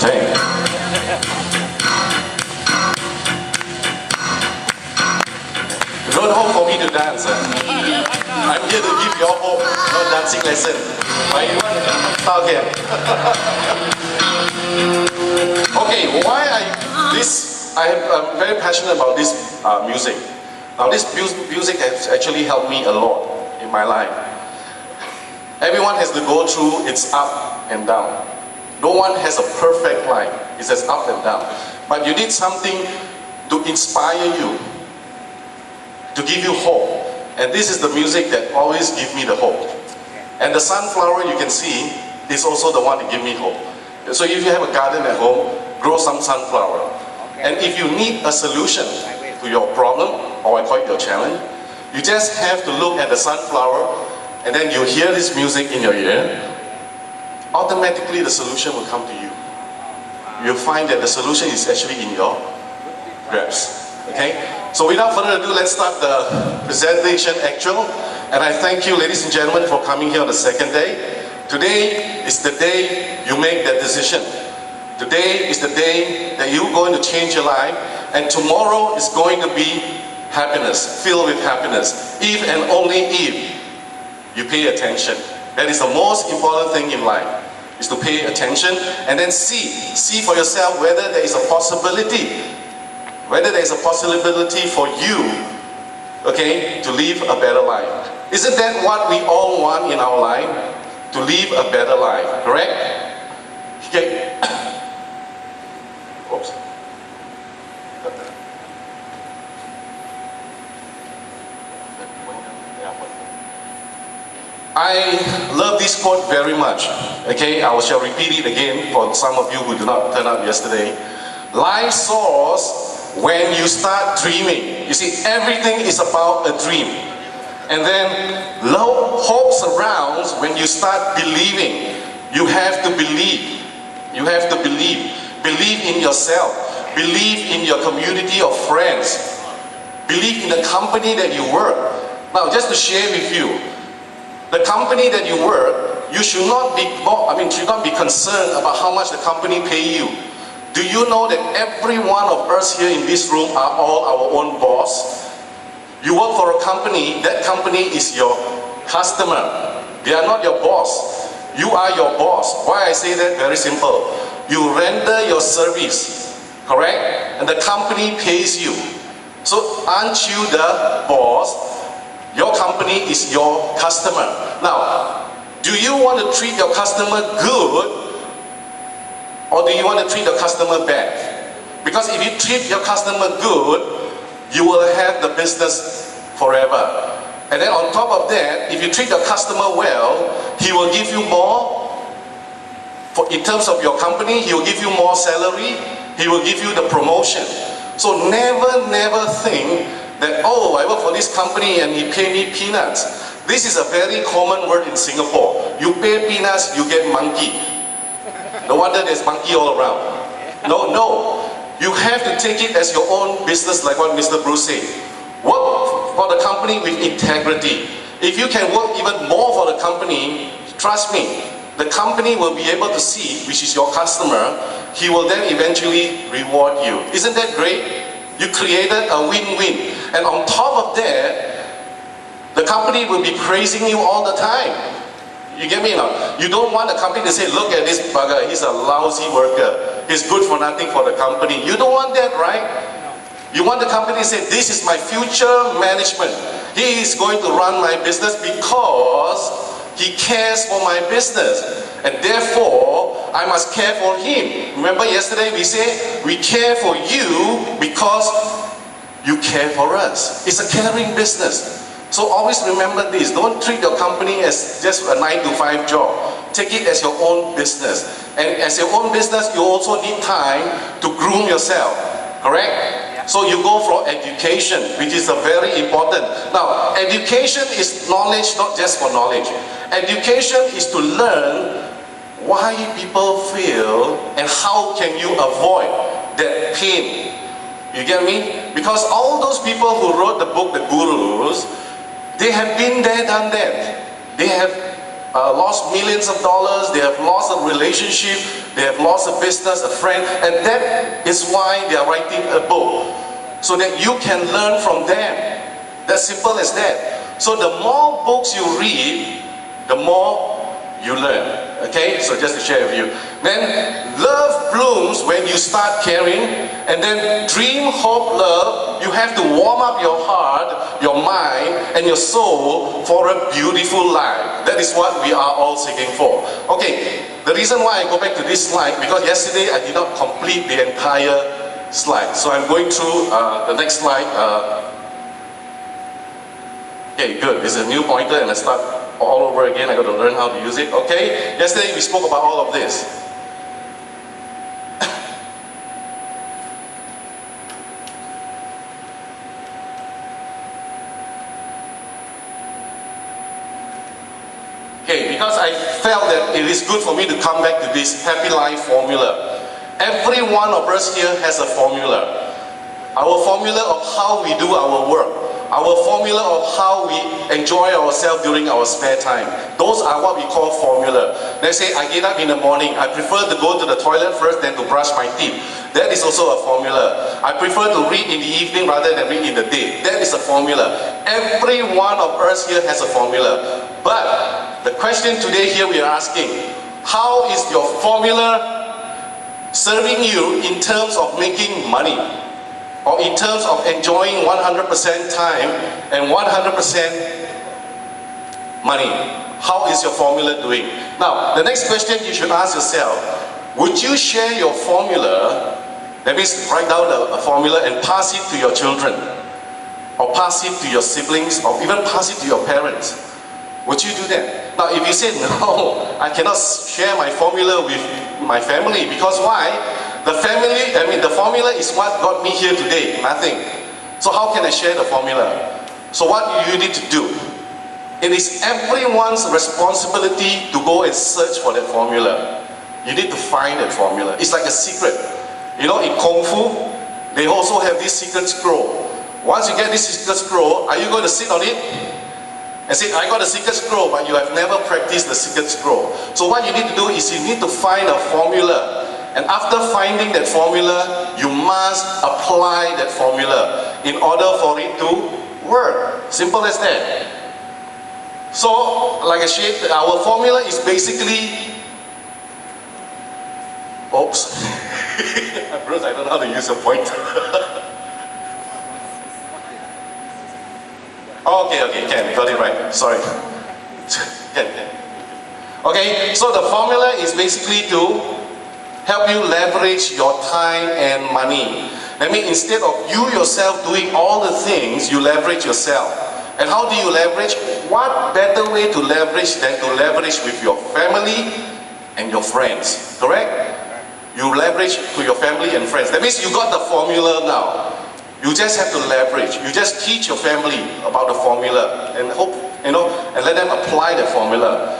Okay. Don't hope for me to dance. I'm here to give you all hope, not dancing lesson. Why you want to start again? Okay, why I'm very passionate about this music. Now this music has actually helped me a lot in my life. Everyone has to go through its up and down. No one has a perfect life. It says up and down. But you need something to inspire you, to give you hope. And this is the music that always gives me the hope. And the sunflower you can see is also the one that gives me hope. So if you have a garden at home, grow some sunflower. And if you need a solution to your problem, or I call it your challenge, you just have to look at the sunflower, and then you hear this music in your ear. Automatically the solution will come to you. You'll find that the solution is actually in your grasp. Okay? So without further ado, let's start the presentation actual. And I thank you, ladies and gentlemen, for coming here on the second day. Today is the day you make that decision. Today is the day that you're going to change your life, and tomorrow is going to be happiness, filled with happiness, if and only if you pay attention. That is the most important thing in life, is to pay attention and then see for yourself whether there is a possibility for you, okay, to live a better life. Isn't that what we all want in our life? To live a better life, correct? Okay. Oops. I love this quote very much. Okay, I shall repeat it again for some of you who did not turn up yesterday. Life soars when you start dreaming. You see, everything is about a dream. And then hope surrounds when you start believing. You have to believe. You have to believe. Believe in yourself. Believe in your community of friends. Believe in the company that you work. Now, just to share with you, the company that you work, you should not be concerned about how much the company pay you. Do you know that every one of us here in this room are all our own boss? You work for a company, that company is your customer. They are not your boss. You are your boss. Why I say that? Very simple. You render your service, correct? And the company pays you. So aren't you the boss? Your company is your customer. Now, do you want to treat your customer good, or do you want to treat your customer bad? Because if you treat your customer good, you will have the business forever. And then on top of that, if you treat your customer well, he will give you more. In terms of your company, he will give you more salary, he will give you the promotion. So never think that, oh, I work for this company and he pay me peanuts. This is a very common word in Singapore. You pay peanuts, you get monkey. No wonder there's monkey all around. No. You have to take it as your own business, like what Mr. Bruce said. Work for the company with integrity. If you can work even more for the company, trust me, the company will be able to see, which is your customer, he will then eventually reward you. Isn't that great? You created a win-win. And on top of that, the company will be praising you all the time. You get me now? You don't want the company to say, look at this bugger, he's a lousy worker. He's good for nothing for the company. You don't want that, right? You want the company to say, this is my future management. He is going to run my business because he cares for my business. And therefore, I must care for him. Remember yesterday we said, we care for you because you care for us. It's a caring business. So always remember this. Don't treat your company as just a 9-to-5 job. Take it as your own business. And as your own business, you also need time to groom yourself. Correct? So you go for education, which is a very important. Now, education is knowledge, not just for knowledge. Education is to learn why people feel and how can you avoid that pain. You get me? Because all those people who wrote the book, The Gurus, they have been there, done that. They have lost millions of dollars, they have lost a relationship, they have lost a business, a friend, and that is why they are writing a book, so that you can learn from them. That's simple as that. So the more books you read, the more you learn. Okay, so just to share with you. Then love blooms when you start caring, and then dream, hope, love. You have to warm up your heart, your mind, and your soul for a beautiful life. That is what we are all seeking for. Okay, the reason why I go back to this slide, because yesterday I did not complete the entire slide. So I'm going through the next slide. Okay, good. This is a new pointer, and I start all over again. I got to learn how to use it. Okay, yesterday we spoke about all of this. Okay, because I felt that it is good for me to come back to this happy life formula. Every one of us here has a formula. Our formula of how we do our work. Our formula of how we enjoy ourselves during our spare time. Those are what we call formula. Let's say I get up in the morning, I prefer to go to the toilet first than to brush my teeth. That is also a formula. I prefer to read in the evening rather than read in the day. That is a formula. Every one of us here has a formula. But the question today here we are asking, how is your formula serving you in terms of making money? Or in terms of enjoying 100% time and 100% money? How is your formula doing? Now, the next question you should ask yourself, would you share your formula, that means write down a formula and pass it to your children, or pass it to your siblings, or even pass it to your parents? Would you do that? Now, if you say, no, I cannot share my formula with my family, because why? The formula is what got me here today, nothing. So how can I share the formula? So what do you need to do? It is everyone's responsibility to go and search for that formula. You need to find that formula. It's like a secret. You know, in Kung Fu, they also have this secret scroll. Once you get this secret scroll, are you going to sit on it and say, I got a secret scroll, but you have never practiced the secret scroll? So what you need to do is you need to find a formula. And after finding that formula, you must apply that formula in order for it to work. Simple as that. So, like I said, our formula is basically... Oops. Bruce, I don't know how to use a pointer. Okay, Ken, got it right. Sorry. Ken. Okay, so the formula is basically to help you leverage your time and money. I mean, instead of you yourself doing all the things, you leverage yourself. And how do you leverage? What better way to leverage than to leverage with your family and your friends, correct? You leverage to your family and friends. That means you got the formula now. You just have to leverage. You just teach your family about the formula and hope, and let them apply the formula.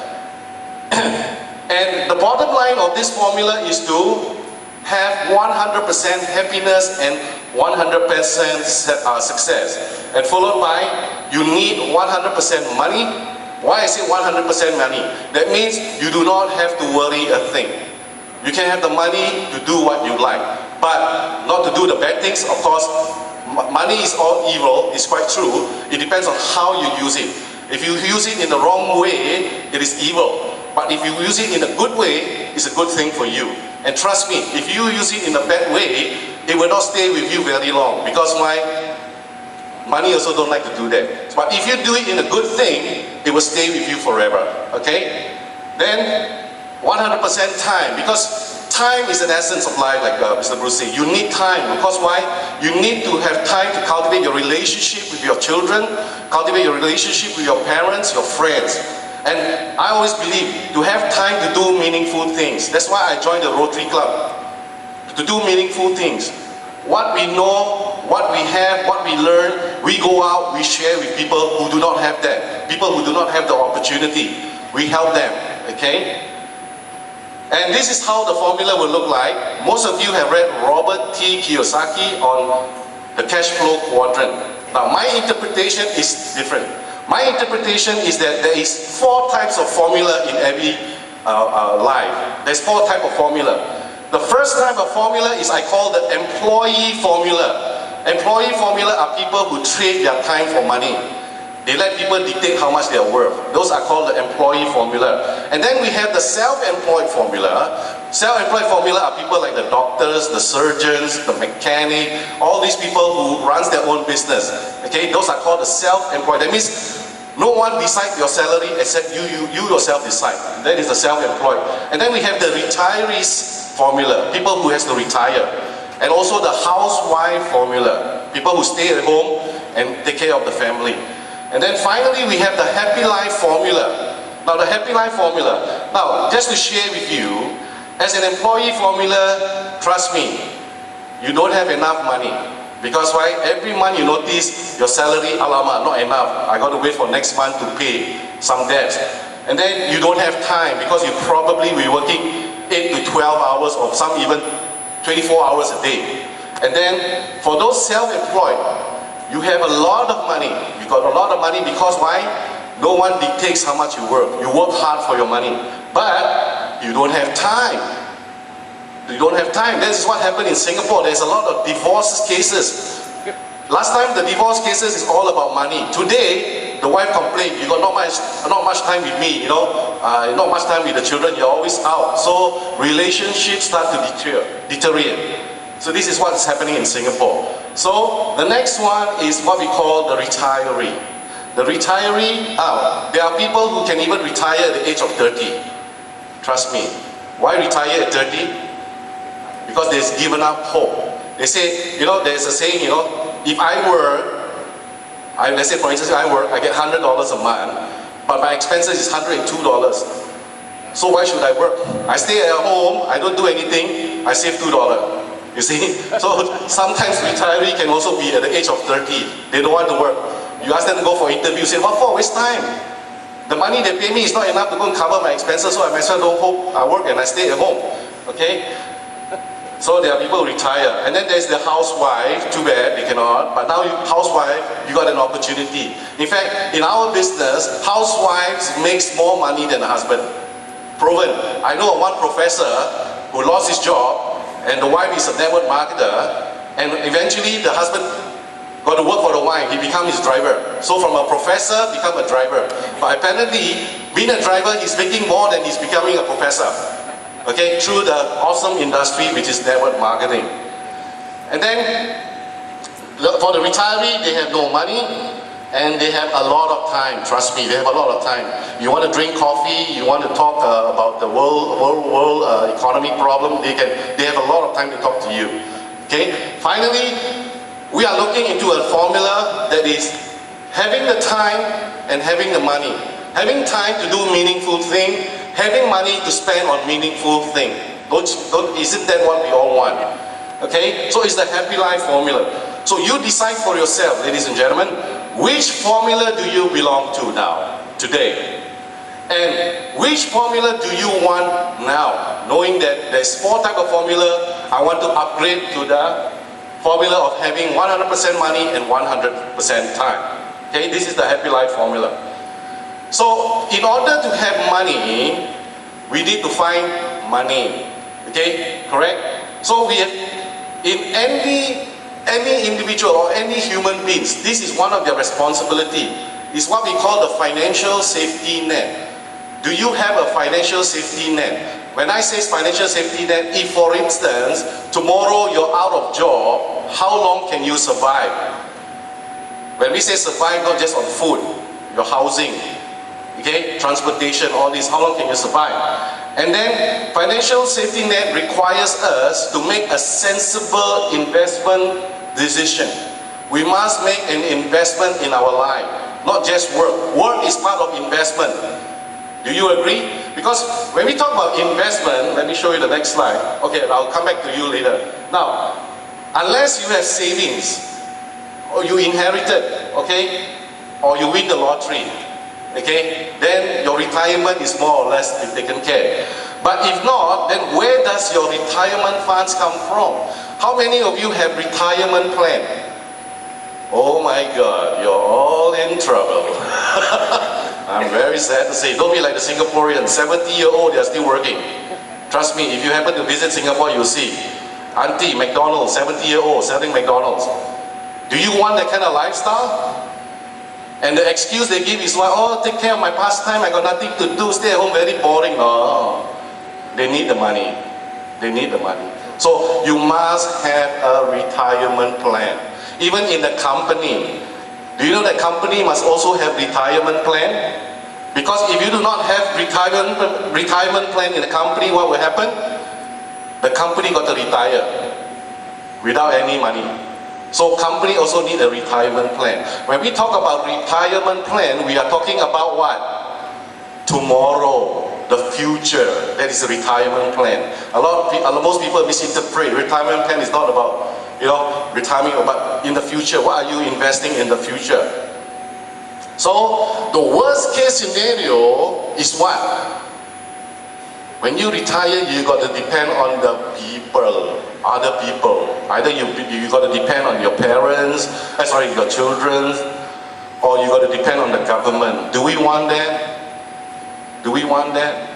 And the bottom line of this formula is to have 100% happiness and 100% success. And followed by, you need 100% money. Why I say 100% money? That means you do not have to worry a thing. You can have the money to do what you like, but not to do the bad things. Of course, money is all evil, it's quite true. It depends on how you use it. If you use it in the wrong way, it is evil. But if you use it in a good way, it's a good thing for you. And trust me, if you use it in a bad way, it will not stay with you very long. Because why? Money also don't like to do that. But if you do it in a good thing, it will stay with you forever. Okay? Then 100% time, because time is an essence of life, like Mr. Bruce said. You need time, because why? You need to have time to cultivate your relationship with your children, cultivate your relationship with your parents, your friends. And I always believe to have time to do meaningful things. That's why I joined the Rotary Club, to do meaningful things. What we know, what we have, what we learn, we go out, we share with people who do not have that. People who do not have the opportunity. We help them, okay? And this is how the formula will look like. Most of you have read Robert T. Kiyosaki on the cash flow quadrant. Now, my interpretation is different. My interpretation is that there is 4 types of formula in every life. There's 4 types of formula. The first type of formula is I call the employee formula. Employee formula are people who trade their time for money. They let people dictate how much they are worth. Those are called the employee formula. And then we have the self-employed formula. Self-employed formula are people like the doctors, the surgeons, the mechanic, all these people who runs their own business. Okay, those are called the self-employed. That means no one decides your salary except you yourself decide. That is the self-employed. And then we have the retirees formula, people who has to retire. And also the housewife formula, people who stay at home and take care of the family. And then finally we have the happy life formula. Now the happy life formula, now just to share with you, as an employee formula, trust me, you don't have enough money. Because why? Every month you notice your salary, alamak, not enough. I got to wait for next month to pay some debts. And then you don't have time because you probably will be working 8 to 12 hours or some even 24 hours a day. And then for those self-employed, you have a lot of money. You got a lot of money because why? No one dictates how much you work. You work hard for your money. But you don't have time. You don't have time. This is what happened in Singapore. There's a lot of divorce cases. Last time the divorce cases is all about money. Today, the wife complained, you got not much time with me, not much time with the children, you're always out. So relationships start to deteriorate. So this is what's happening in Singapore. So the next one is what we call the retiree. The retiree, there are people who can even retire at the age of 30. Trust me. Why retire at 30? Because they've given up hope. They say, there's a saying, if I work, let's say for instance, I work, I get $100 a month, but my expenses is $102. So why should I work? I stay at home, I don't do anything, I save $2. You see? So sometimes retiree can also be at the age of 30. They don't want to work. You ask them to go for interview, say, what for? Waste time. The money they pay me is not enough to go and cover my expenses, so I might as well don't hope I work and I stay at home. Okay? So there are people who retire. And then there's the housewife, too bad, they cannot. But now housewife, you got an opportunity. In fact, in our business, housewives makes more money than the husband. Proven. I know of one professor who lost his job, and the wife is a network marketer, and eventually the husband got to work for the wife, he became his driver. So from a professor, become a driver. But apparently, being a driver, he's making more than he's becoming a professor. Okay, through the awesome industry which is network marketing. And then, for the retiree, they have no money, and they have a lot of time. Trust me, they have a lot of time. You want to drink coffee, you want to talk about the world economy problem, they have a lot of time to talk to you. Okay. Finally, we are looking into a formula that is having the time and having the money. Having time to do meaningful thing, having money to spend on meaningful thing. Isn't that what we all want? Okay. So it's the happy life formula. So you decide for yourself, ladies and gentlemen, which formula do you belong to now, today? And which formula do you want now? Knowing that there's 4 types of formula, I want to upgrade to the formula of having 100% money and 100% time. Okay, this is the happy life formula. So, in order to have money, we need to find money. Okay, correct? So we have, in any individual or any human beings, this is one of their responsibility. It's what we call the financial safety net. Do you have a financial safety net? When I say financial safety net, if for instance, tomorrow you're out of job, how long can you survive? When we say survive, not just on food, your housing, okay, transportation, all this, how long can you survive? And then financial safety net requires us to make a sensible investment decision. We must make an investment in our life, not just work. Work is part of investment. Do you agree? Because when we talk about investment, let me show you the next slide. Okay, I'll come back to you later. Now, unless you have savings, or you inherited, okay, or you win the lottery, okay, then your retirement is more or less taken care. But if not, then where does your retirement funds come from? How many of you have retirement plan? oh my God, you're all in trouble. I'm very sad to say, don't be like the Singaporeans, 70-year-old, they're still working. Trust me, if you happen to visit Singapore, you'll see. Auntie, McDonald's, 70-year-old, selling McDonald's. Do you want that kind of lifestyle? And the excuse they give is, well, oh, take care of my pastime, I got nothing to do, stay at home, very boring. No, they need the money. They need the money. So you must have a retirement plan. Even in the company, do you know that company must also have retirement plan? Because if you do not have retirement plan in the company, what will happen? The company got to retire without any money. So company also need a retirement plan. When we talk about retirement plan, we are talking about what? Tomorrow, the future. That is a retirement plan. Most people misinterpret. Retirement plan is not about, retirement, but in the future, what are you investing in the future? So the worst case scenario is what? When you retire, you got to depend on the people, other people. Either you got to depend on your parents, your children, or you got to depend on the government. Do we want that? Do we want that?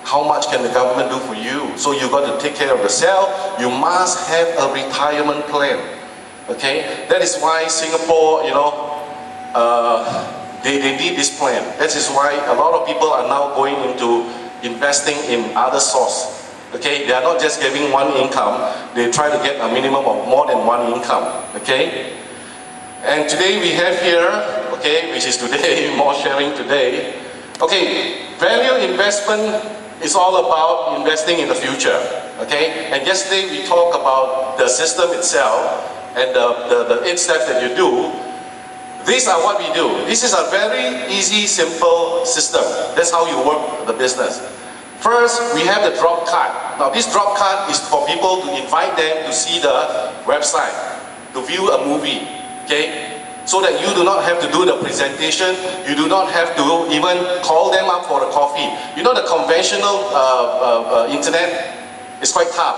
How much can the government do for you? So you got to take care of yourself. You must have a retirement plan. Okay? That is why Singapore, they need this plan. That is why a lot of people are now going into investing in other sources. Okay? They are not just giving one income. They try to get a minimum of more than one income. Okay? And today we have here, okay, which is today, more sharing today. Okay, value investment is all about investing in the future, okay? And yesterday we talked about the system itself and the 8 steps that you do. These are what we do. This is a very easy, simple system. That's how you work the business. First, we have the drop card. Now this drop card is for people to invite them to see the website, to view a movie, okay? So that you do not have to do the presentation, you do not have to even call them up for a coffee. You know the conventional internet is quite tough.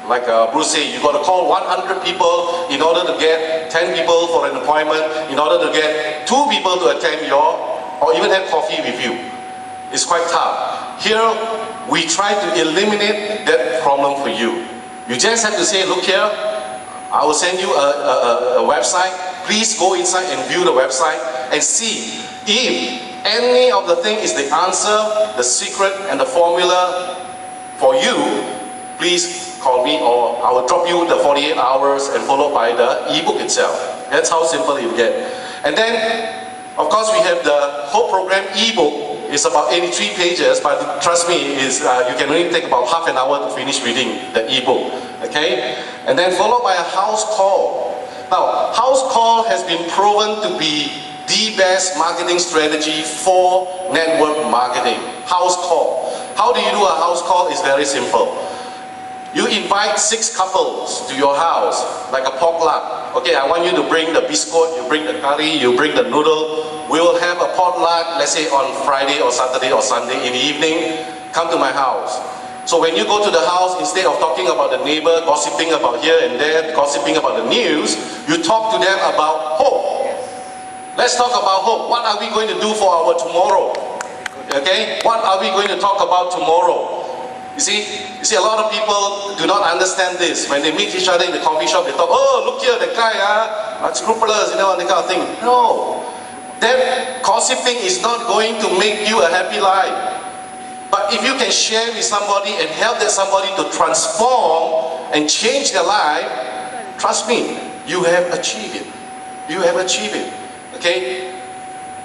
Like Bruce said, you got to call 100 people in order to get 10 people for an appointment, in order to get 2 people to attend or even have coffee with you. It's quite tough. Here, we try to eliminate that problem for you. You just have to say, look here, I will send you a website. Please go inside and view the website and see if any of the thing is the answer, the secret and the formula for you. Please call me or I will drop you the 48 hours and followed by the ebook itself. That's how simple you get. And then, of course, we have the whole program ebook. It's about 83 pages, but trust me, you can only take about half an hour to finish reading the ebook. Okay? And then followed by a house call. Now, house call has been proven to be the best marketing strategy for network marketing. House call. How do you do a house call? It's very simple. You invite 6 couples to your house, like a potluck. Okay, I want you to bring the biscuit, you bring the curry, you bring the noodle. We will have a potluck, let's say on Friday or Saturday or Sunday in the evening. Come to my house. So when you go to the house, instead of talking about the neighbor, gossiping about here and there, gossiping about the news, you talk to them about hope. Let's talk about hope. What are we going to do for our tomorrow? Okay? What are we going to talk about tomorrow? You see, a lot of people do not understand this. When they meet each other in the coffee shop, they talk, oh, look here, that guy, scrupulous, and that kind of thing. No. That gossiping is not going to make you a happy life. But if you can share with somebody and help that somebody to transform and change their life, trust me, you have achieved it. You have achieved it. Okay?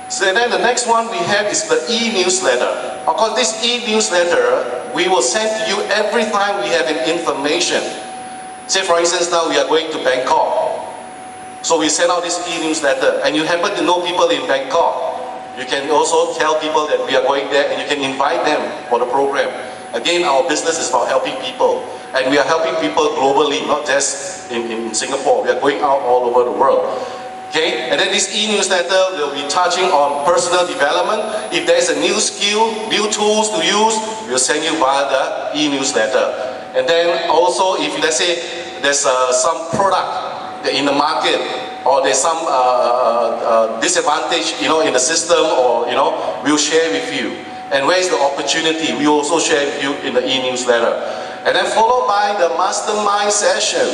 So then the next one we have is the e-newsletter. Of course, this e-newsletter, we will send to you every time we have an information. Say for instance, now we are going to Bangkok. So we send out this e-newsletter, and you happen to know people in Bangkok. You can also tell people that we are going there and you can invite them for the program. Again, our business is about helping people. And we are helping people globally, not just in Singapore. We are going out all over the world. Okay? And then this e-newsletter will be touching on personal development. If there is a new skill, new tools to use, we'll send you via the e-newsletter. And then also, if let's say there's some product in the market or there's some disadvantage, in the system, or, we'll share with you. And where is the opportunity? We also share with you in the e-newsletter. And then followed by the mastermind session.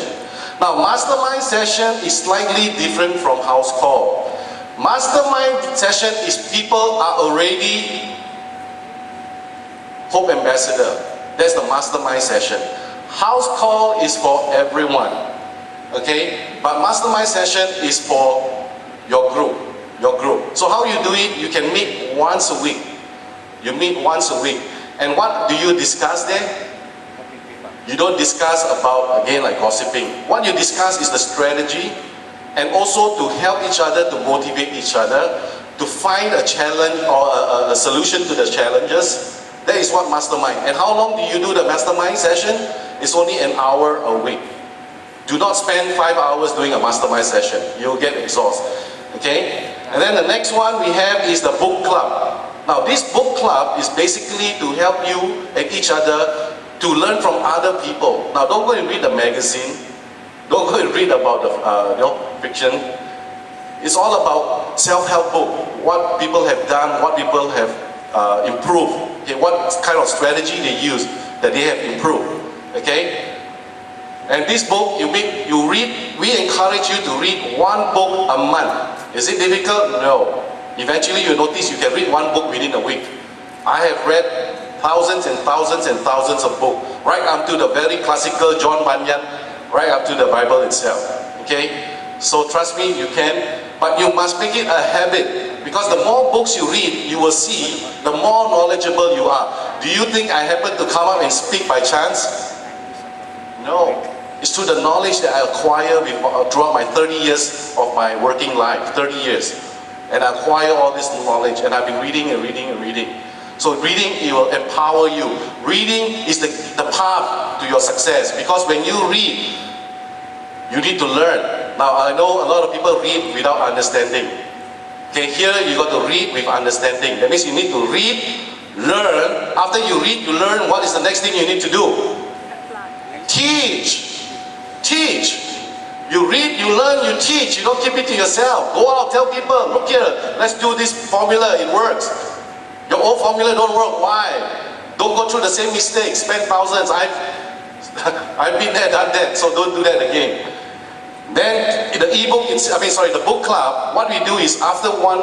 Now, mastermind session is slightly different from house call. Mastermind session is people are already Hope Ambassador. That's the mastermind session. House call is for everyone. Okay? But mastermind session is for your group. So how you do it? You can meet once a week. You meet once a week. And what do you discuss there? You don't discuss about, again, like gossiping. What you discuss is the strategy, and also to help each other, to motivate each other, to find a challenge or a solution to the challenges. That is what mastermind. And how long do you do the mastermind session? It's only an hour a week. Do not spend 5 hours doing a mastermind session. You'll get exhausted. Okay? And then the next one we have is the book club. Now this book club is basically to help you and each other to learn from other people. Now don't go and read the magazine. Don't go and read about the fiction. It's all about self-help book. What people have done, what people have improved. Okay, what kind of strategy they use that they have improved. Okay? And this book, you read, we encourage you to read one book a month. Is it difficult? No. Eventually you notice you can read one book within a week. I have read thousands and thousands and thousands of books, right up to the very classical John Bunyan, right up to the Bible itself. Okay? So trust me, you can, but you must make it a habit, because the more books you read, you will see, the more knowledgeable you are. Do you think I happen to come up and speak by chance? No. It's through the knowledge that I acquire throughout my 30 years of my working life, 30 years. And I acquire all this knowledge, and I've been reading and reading and reading. So reading, it will empower you. Reading is the path to your success, because when you read, you need to learn. Now I know a lot of people read without understanding. Okay, here you got to read with understanding. That means you need to read, learn. After you read, you learn. What is the next thing you need to do? Teach. Teach. You read, you learn, you teach. You don't keep it to yourself. Go out, tell people, look here, let's do this formula, it works. Your old formula don't work, why? Don't go through the same mistakes, spend thousands. I've been there, done that, so don't do that again. Then in the the book club, what we do is after one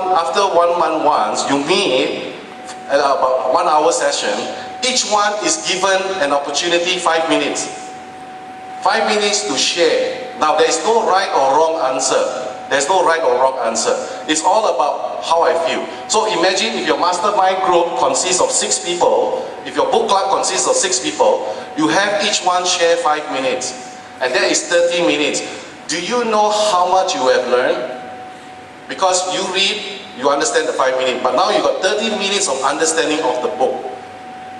month once, you meet at about 1 hour session. Each one is given an opportunity, 5 minutes. 5 minutes to share. Now there is no right or wrong answer. There's no right or wrong answer. It's all about how I feel. So imagine if your mastermind group consists of 6 people, if your book club consists of 6 people, you have each one share 5 minutes. And that is 30 minutes. Do you know how much you have learned? Because you read, you understand the 5 minutes, but now you got 30 minutes of understanding of the book.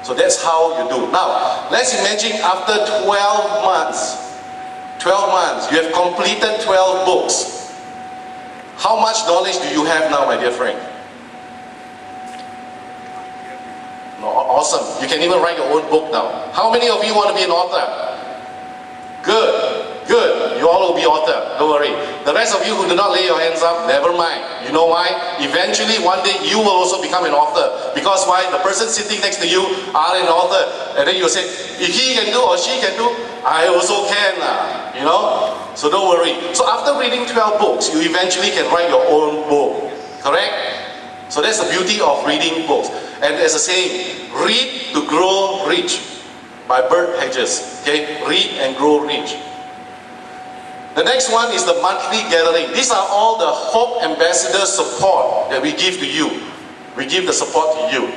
So that's how you do. Now, let's imagine after 12 months, you have completed 12 books. How much knowledge do you have now, my dear friend? No, awesome. You can even write your own book now. How many of you want to be an author? Good. Good. You all will be author. Don't worry. The rest of you who do not lay your hands up, never mind. You know why? Eventually, one day, you will also become an author. Because why? The person sitting next to you are an author. And then you say, if he can do or she can do, I also can. You know? So don't worry. So after reading 12 books, you eventually can write your own book. Correct? So that's the beauty of reading books. And as a saying, read to grow rich, by Bert Hedges. Okay? Read and grow rich. The next one is the monthly gathering. These are all the Hope Ambassador support that we give to you. We give the support to you.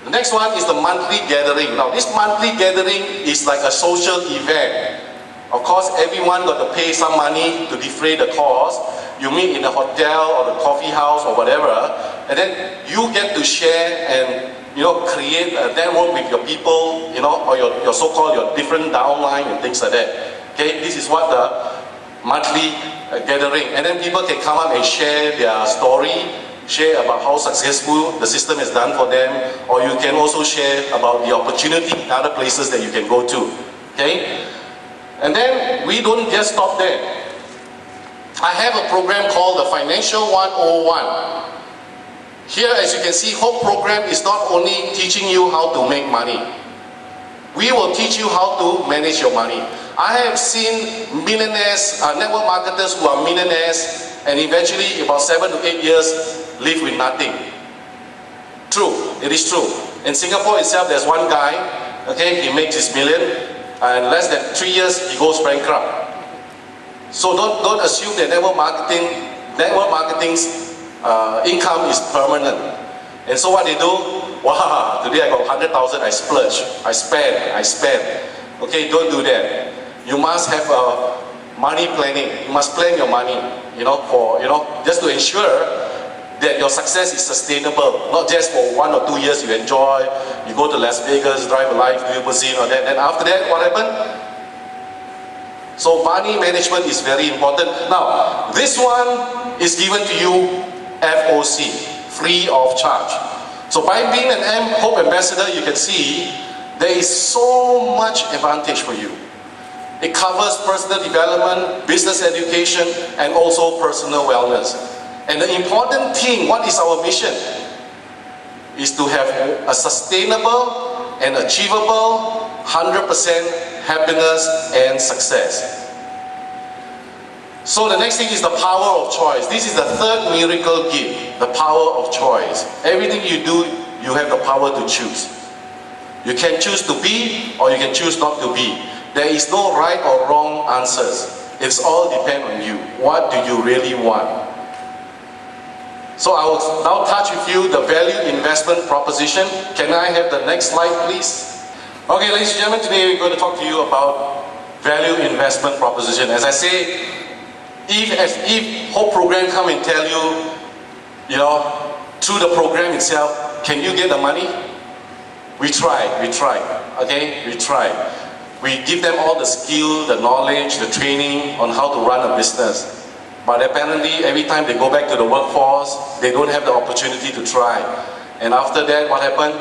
The next one is the monthly gathering. Now this monthly gathering is like a social event. Of course, everyone got to pay some money to defray the cost. You meet in the hotel or the coffee house or whatever, and then you get to share and create a network with your people, or your so-called your different downline and things like that. Okay, this is what the monthly gathering, and then people can come up and share their story, share about how successful the system is done for them, or you can also share about the opportunity in other places that you can go to. Okay, and then we don't just stop there. I have a program called the Financial 101. Here, as you can see, Hope program is not only teaching you how to make money. We will teach you how to manage your money. I have seen millionaires, network marketers who are millionaires, and eventually, about 7 to 8 years, live with nothing. True, it is true. In Singapore itself, there's one guy, okay, he makes his million, and less than 3 years, he goes bankrupt. So don't assume that network marketing's income is permanent. And so what they do, wow, today I got 100,000, I splurge, I spend. Okay, don't do that. You must have money planning. You must plan your money, just to ensure that your success is sustainable, not just for 1 or 2 years you enjoy, you go to Las Vegas, drive a life limousine or that, and after that, what happened? So money management is very important. Now, this one is given to you FOC, free of charge. So by being an Hope Ambassador, you can see there is so much advantage for you. It covers personal development, business education, and also personal wellness. And the important thing, what is our mission? Is to have a sustainable and achievable 100% happiness and success. So the next thing is the power of choice. This is the third miracle gift, the power of choice. Everything you do, you have the power to choose. You can choose to be or you can choose not to be. There is no right or wrong answers. It's all depend on you. What do you really want? So I will now touch with you the value investment proposition. Can I have the next slide, please? Okay, ladies and gentlemen, today we're going to talk to you about value investment proposition. As I say, if Hope program come and tell you, through the program itself, can you get the money? We try, okay? We try. We give them all the skill, the knowledge, the training on how to run a business. But apparently, every time they go back to the workforce, they don't have the opportunity to try. And after that, what happened?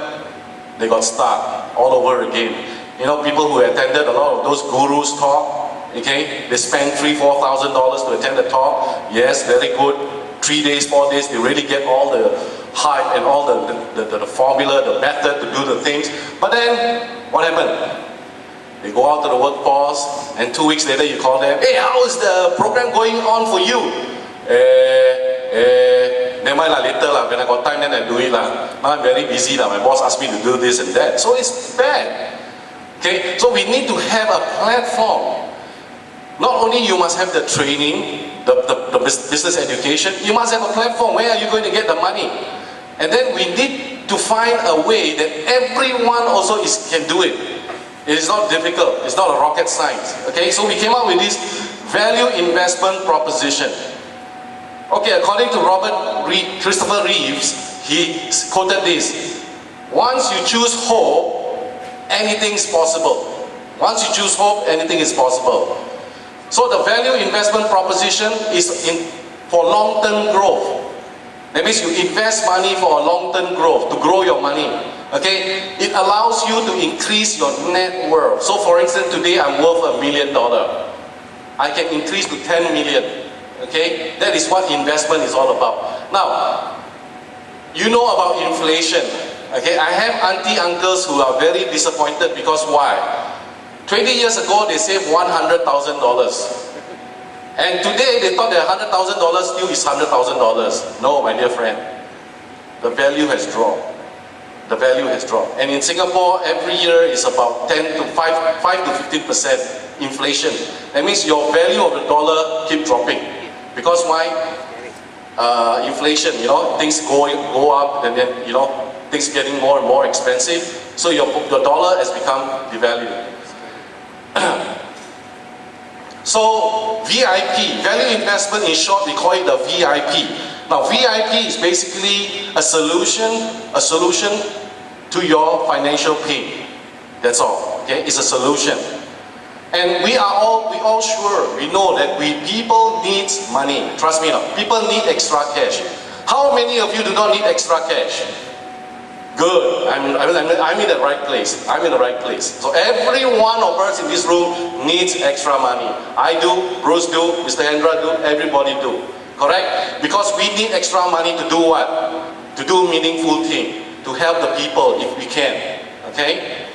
They got stuck all over again. People who attended a lot of those gurus talk, okay, they spend $3,000, $4,000 to attend the talk. Yes, very good. 3 days, 4 days, they really get all the hype and all the formula, the method to do the things. But then, what happened? They go out to the workforce, and 2 weeks later you call them, hey, how is the program going on for you? Never mind later when I got time then I do it Now I'm very busy my boss asked me to do this and that. So it's bad. Okay, so we need to have a platform. Not only you must have the training, the business education, you must have a platform. Where are you going to get the money? And then we need to find a way that everyone also can do it. It is not difficult. It's not a rocket science. Okay, so we came up with this value investment proposition. Okay, according to Christopher Reeves, he quoted this: once you choose hope, anything is possible. Once you choose hope, anything is possible. So the value investment proposition is for long-term growth. That means you invest money for a long-term growth, to grow your money. Okay, it allows you to increase your net worth. So for instance, today I'm worth $1 million. I can increase to 10 million. Okay, that is what investment is all about. Now, you know about inflation. Okay, I have auntie uncles who are very disappointed because why? 20 years ago they saved $100,000. And today they thought that $100,000 still is $100,000. No, my dear friend, the value has dropped. The value has dropped. And in Singapore, every year is about 5 to 15% inflation. That means your value of the dollar keep dropping. Because why? Inflation, things go up, and then, things getting more and more expensive. So your dollar has become devalued. So VIP, value investment, in short, we call it the VIP. Now VIP is basically a solution to your financial pain. That's all. Okay, it's a solution. And we all sure, we know that people need money. Trust me now, people need extra cash. How many of you do not need extra cash? Good. I'm in the right place. I'm in the right place. So every one of us in this room needs extra money. I do, Bruce do, Mr. Hendra do, everybody do. Correct? Because we need extra money to do what? To do meaningful thing. To help the people if we can. Okay?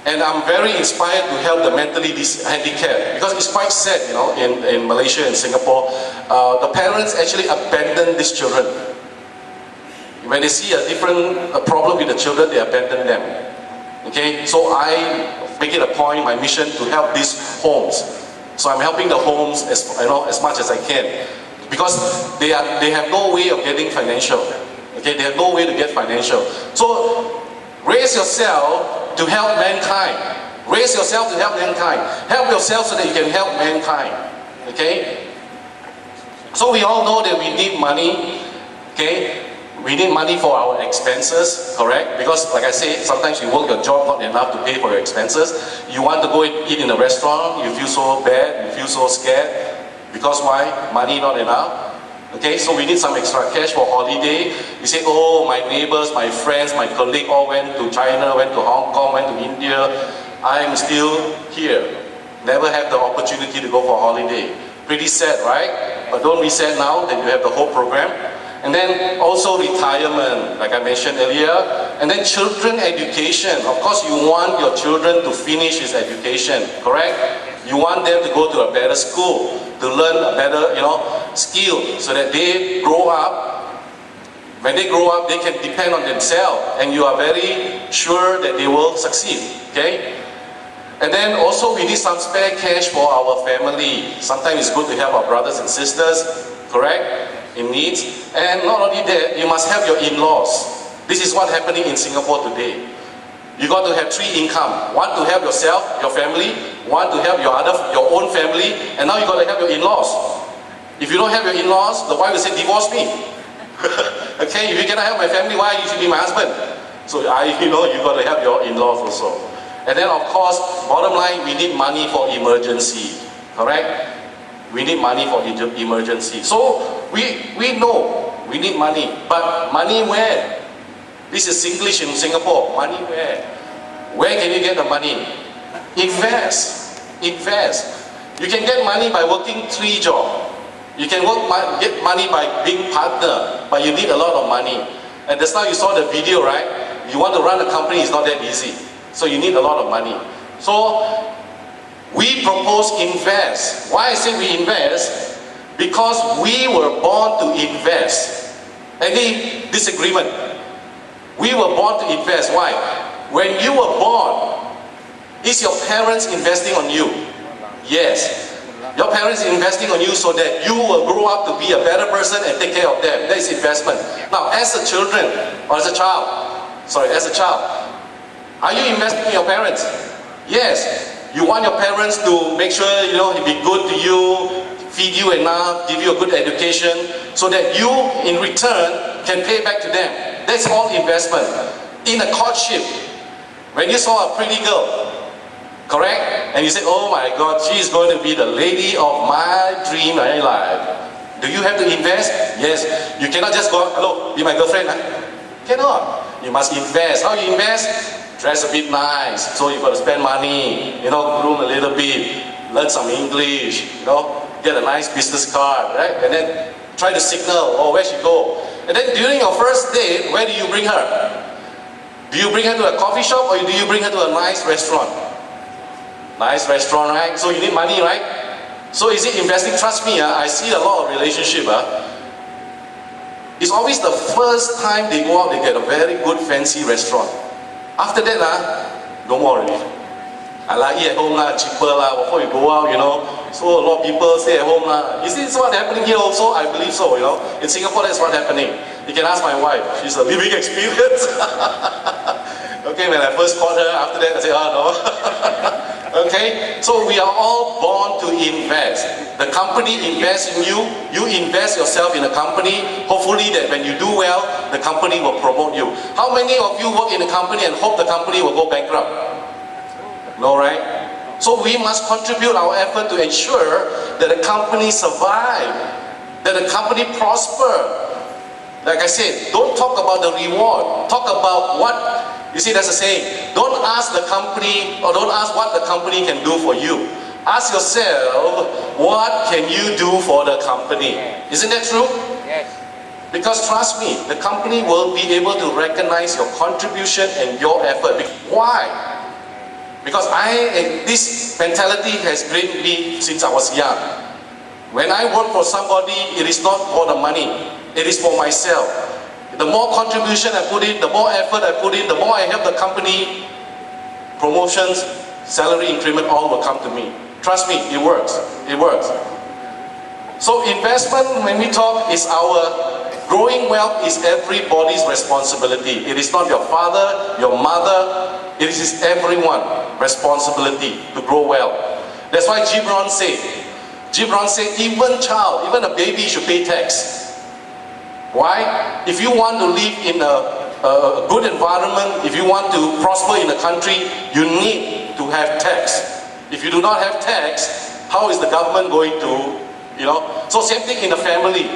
And I'm very inspired to help the mentally handicapped. Because it's quite sad, you know, in Malaysia and Singapore, the parents actually abandon these children. When they see a different problem with the children, they abandon them. Okay, so I make it a point, my mission, to help these homes. So I'm helping the homes as much as I can, because they have no way of getting financial. Okay, they have no way to get financial. So raise yourself to help mankind. Raise yourself to help mankind. Help yourself so that you can help mankind. Okay. So we all know that we need money. Okay. We need money for our expenses, correct? Because like I said, sometimes you work your job not enough to pay for your expenses. You want to go eat in a restaurant, you feel so bad, you feel so scared. Because why? Money not enough. Okay, so we need some extra cash for holiday. You say, oh, my neighbors, my friends, my colleague all went to China, went to Hong Kong, went to India. I'm still here. Never have the opportunity to go for holiday. Pretty sad, right? But don't be sad now that you have the whole program. And then also retirement, like I mentioned earlier. And then children education. Of course, you want your children to finish his education, correct? You want them to go to a better school, to learn a better, skill, so that they grow up. When they grow up, they can depend on themselves, and you are very sure that they will succeed, okay? And then also we need some spare cash for our family. Sometimes it's good to help our brothers and sisters, correct? In needs. And not only that, you must have your in-laws. This is what's happening in Singapore today. You got to have 3 income. One to help yourself, your family, one to help your own family, and now you got to help your in-laws. If you don't have your in-laws, the wife will say, divorce me. Okay, if you cannot help my family, why you should be my husband? So you got to help your in-laws also. And then of course, bottom line, we need money for emergency. Correct? We need money for emergency. So we know we need money, but money where? This is Singlish in Singapore. Money where? Where can you get the money? Invest. Invest. You can get money by working 3 jobs. You can get money by being partner, but you need a lot of money. And just now you saw the video, right? You want to run a company, it's not that easy. So you need a lot of money. So we propose invest. Why I say we invest? Because we were born to invest. Any disagreement? We were born to invest. Why? When you were born, is your parents investing on you? Yes. Your parents are investing on you so that you will grow up to be a better person and take care of them. That is investment. Now, as a child, are you investing in your parents? Yes. You want your parents to make sure, he'll be good to you, feed you enough, give you a good education, so that you, in return, can pay back to them. That's all investment. In a courtship, when you saw a pretty girl, correct? And you say, oh my God, she is going to be the lady of my dream, my life. Do you have to invest? Yes. You cannot just go, hello, be my girlfriend. Huh? Cannot. You must invest. How you invest? Dress a bit nice, so you've got to spend money, groom a little bit, learn some English, get a nice business card, right? And then try to signal, where she go? And then during your first date, where do you bring her? Do you bring her to a coffee shop or do you bring her to a nice restaurant? Nice restaurant, right? So you need money, right? So is it investing? Trust me, I see a lot of relationship. It's always the first time they go out, they get a very good fancy restaurant. After that, no more already. I like eat at home, cheaper before you go out, So a lot of people stay at home. Is this what's happening here also? I believe so, In Singapore, that's what's happening. You can ask my wife. She's a living experience. Okay, when I first called her, after that I said, no. Okay, so we are all born to invest. The company invests in you, you invest yourself in a company, hopefully that when you do well, the company will promote you. How many of you work in a company and hope the company will go bankrupt? No, right? So we must contribute our effort to ensure that the company survive, that the company prosper. Like I said, don't talk about the reward. Talk about what, you see, there's a saying, don't ask the company, or don't ask what the company can do for you. Ask yourself, what can you do for the company? Isn't that true? Yes. Because trust me, the company will be able to recognize your contribution and your effort. Why? Because this mentality has been me since I was young. When I work for somebody, it is not for the money. It is for myself. The more contribution I put in, the more effort I put in, the more I help the company, promotions, salary increment, all will come to me. Trust me, it works. It works. So investment, when we talk, is our growing wealth is everybody's responsibility. It is not your father, your mother, it is everyone's responsibility to grow well. That's why Gibran said, even a baby should pay tax. Why? If you want to live in a good environment, if you want to prosper in a country, you need to have tax. If you do not have tax, how is the government going to, So same thing in the family.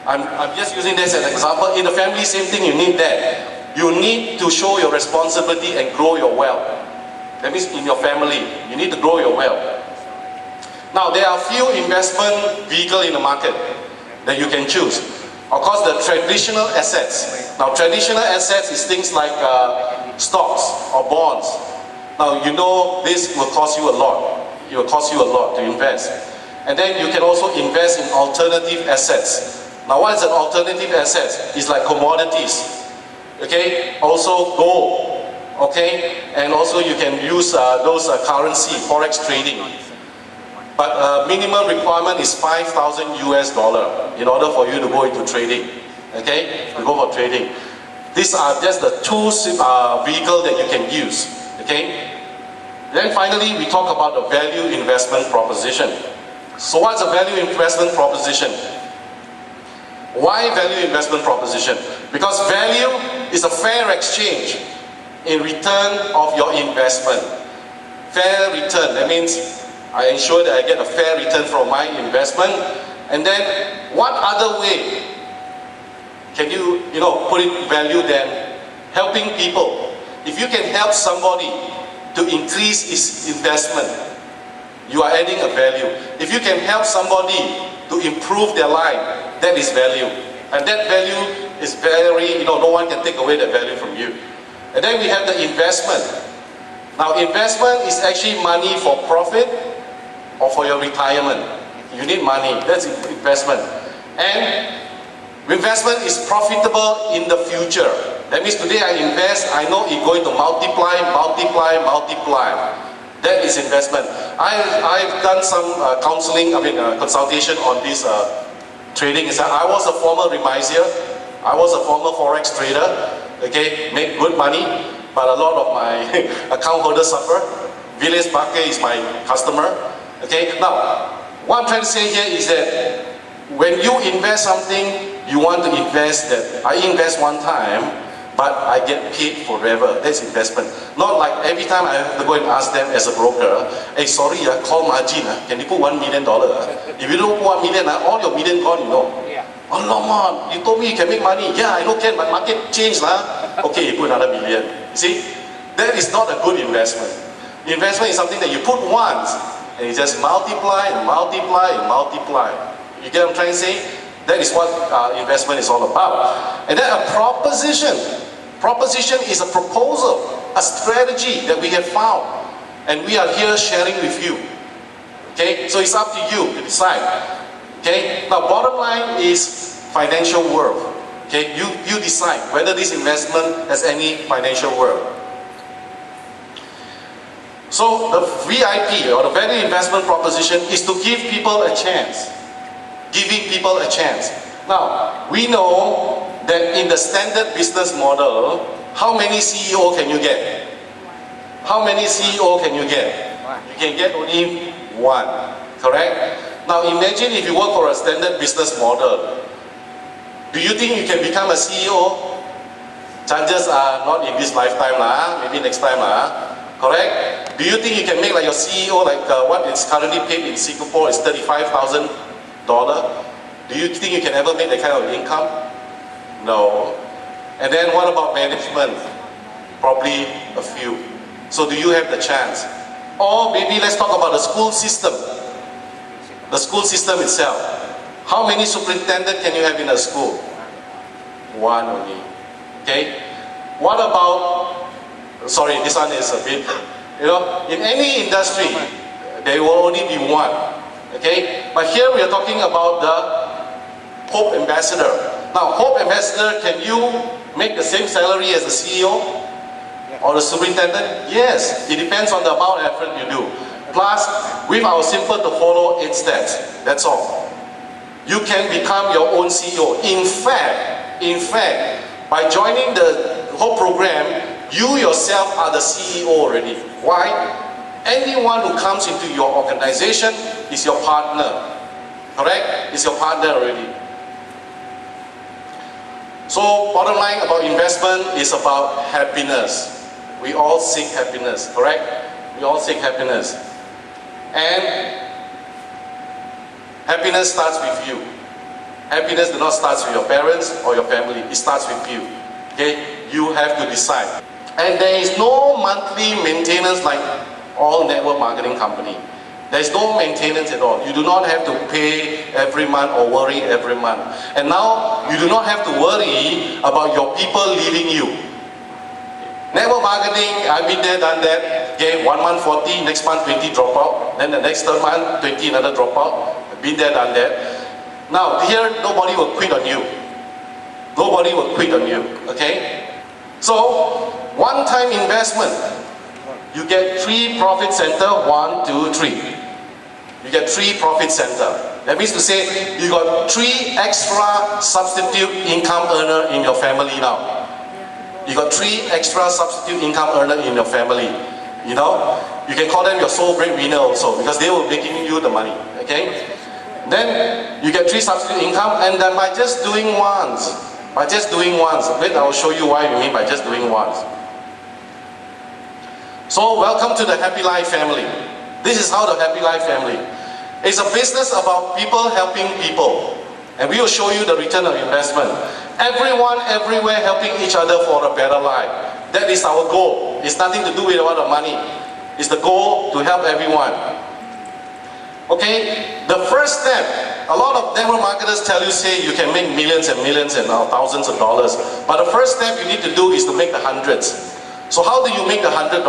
I'm just using this as an example. In the family, same thing, you need that. You need to show your responsibility and grow your wealth. That means in your family, you need to grow your wealth. Now, there are few investment vehicles in the market that you can choose. Of course, the traditional assets. Now, traditional assets is things like stocks or bonds. Now, this will cost you a lot. It will cost you a lot to invest. And then you can also invest in alternative assets. Now, what is an alternative asset? It's like commodities. Okay? Also gold. Okay? And also you can use those currency, forex trading. But minimum requirement is $5,000 US in order for you to go into trading. Okay? To go for trading. These are just the two vehicles that you can use. Okay? Then finally, we talk about the value investment proposition. So what's a value investment proposition? Why value investment proposition? Because value is a fair exchange in return of your investment. Fair return, that means I ensure that I get a fair return from my investment. And then, what other way can you, put in value than helping people? If you can help somebody to increase his investment, you are adding a value. If you can help somebody to improve their life, that is value. And that value is very, no one can take away that value from you. And then we have the investment. Now, investment is actually money for profit or for your retirement. You need money, that's investment. And investment is profitable in the future. That means today I invest, I know it's going to multiply. That is investment. I've done some consultation on this trading. I was a former remisier, I was a former forex trader, okay, make good money, but a lot of my account holders suffer. Viles Bakke is my customer. Okay, now, what I'm trying to say here is that when you invest something, you want to invest that, I invest one time, but I get paid forever. That's investment. Not like every time I have to go and ask them as a broker, hey, sorry, call margin, can you put $1 million? If you don't put $1 million, all your million gone, Yeah. Oh, no, man, you told me you can make money. Yeah, I know can, but market changed. Okay, you put another million. You see, that is not a good investment. Investment is something that you put once, and you just multiply and multiply and multiply. You get what I'm trying to say? That is what investment is all about. And then a proposition. Proposition is a proposal, a strategy that we have found. And we are here sharing with you. Okay? So it's up to you to decide. Okay? Now, bottom line is financial worth. Okay? You decide whether this investment has any financial worth. So the VIP, or the value investment proposition, is to give people a chance. Giving people a chance. Now, we know that in the standard business model, how many CEO can you get? How many CEO can you get? You can get only one, correct? Now imagine if you work for a standard business model. Do you think you can become a CEO? Chances are not in this lifetime, maybe next time, correct? Do you think you can make like your CEO, like what is currently paid in Singapore is $35,000? Do you think you can ever make that kind of income? No. And then what about management? Probably a few. So do you have the chance? Or maybe let's talk about the school system. The school system itself. How many superintendents can you have in a school? One only. Okay? What about, sorry, this one is a bit, in any industry, there will only be one. Okay? But here we are talking about the Hope Ambassador. Now, Hope Ambassador, can you make the same salary as the CEO? Or the superintendent? Yes, it depends on the amount of effort you do. Plus, with our simple to follow 8 steps, that's all. You can become your own CEO. In fact, by joining the whole program, you yourself are the CEO already. Why? Anyone who comes into your organization is your partner. Correct? Is your partner already. So, bottom line about investment is about happiness. We all seek happiness, correct? We all seek happiness. And happiness starts with you. Happiness does not start with your parents or your family. It starts with you. Okay? You have to decide. And there is no monthly maintenance like all network marketing company. There is no maintenance at all. You do not have to pay every month or worry every month. And now, you do not have to worry about your people leaving you. Network marketing, I've been there, done that. Okay, 1 month 40, next month 20 drop out. Then the next third month 20 another drop out. I've been there, done that. Now here, nobody will quit on you. Nobody will quit on you. Okay? So, one-time investment. You get 3 profit center, 1, 2, 3. You get 3 profit center. That means to say, you got 3 extra substitute income earner in your family now. You got 3 extra substitute income earner in your family. You know, you can call them your sole breadwinner also, because they will be giving you the money. Okay? Then you get 3 substitute income, and then by just doing once, wait, I will show you why we mean by just doing once. So welcome to the Happy Life family. This is how the Happy Life family. It's a business about people helping people, and we will show you the return of investment. Everyone, everywhere helping each other for a better life. That is our goal. It's nothing to do with all the money. It's the goal to help everyone. Okay, the first step, a lot of network marketers tell you, say you can make millions and millions and thousands of dollars. But the first step you need to do is to make the hundreds. So how do you make the $100?